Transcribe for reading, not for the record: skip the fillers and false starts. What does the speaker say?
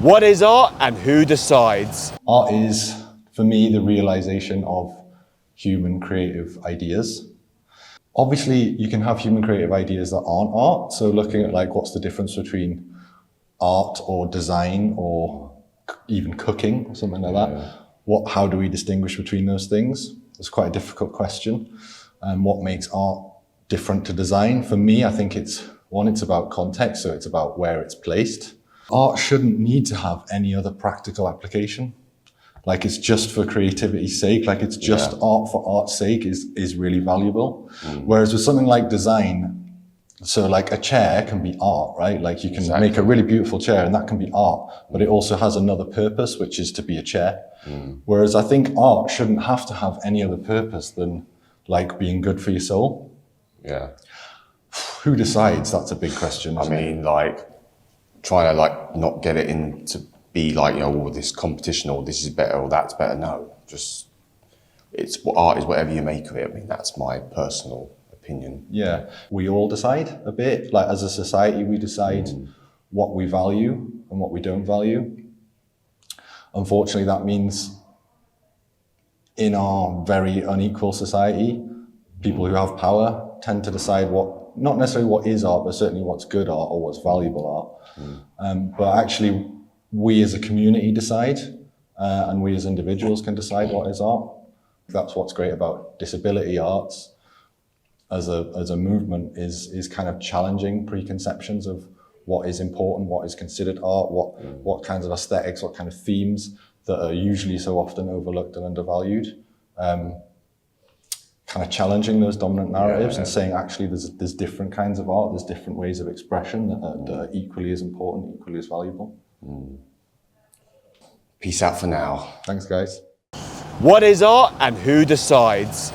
What is art and who decides? Art is, for me, the realization of human creative ideas. Obviously, you can have human creative ideas that aren't art. So looking at like, what's the difference between art or design or even cooking or something like that? How do we distinguish between those things? It's quite a difficult question. What makes art different to design? For me, I think it's about context, so it's about where it's placed. Art shouldn't need to have any other practical application. Like it's just for creativity's sake, like it's just art for art's sake is really valuable. Whereas with something like design, so like a chair can be art, right? Like you can make a really beautiful chair and that can be art, but it also has another purpose, which is to be a chair. Whereas I think art shouldn't have to have any other purpose than like being good for your soul. Yeah. Who decides? That's a big question. I mean, like trying to like not get it into be like, you know, this competition or this is better or that's better. No, just art is whatever you make of it. I mean, that's my personal opinion. Yeah, we all decide a bit. Like as a society, we decide what we value and what we don't value. Unfortunately, that means in our very unequal society, people who have power tend to decide not necessarily what is art, but certainly what's good art or what's valuable art. But actually, we as a community decide, and we as individuals can decide what is art. That's what's great about disability arts as a movement is kind of challenging preconceptions of what is important, what is considered art, what kinds of aesthetics, what kind of themes that are usually so often overlooked and undervalued. Kind of challenging those dominant narratives and saying actually there's different kinds of art, there's different ways of expression that are equally as important, equally as valuable. Peace out for now. Thanks, guys. What is art and who decides?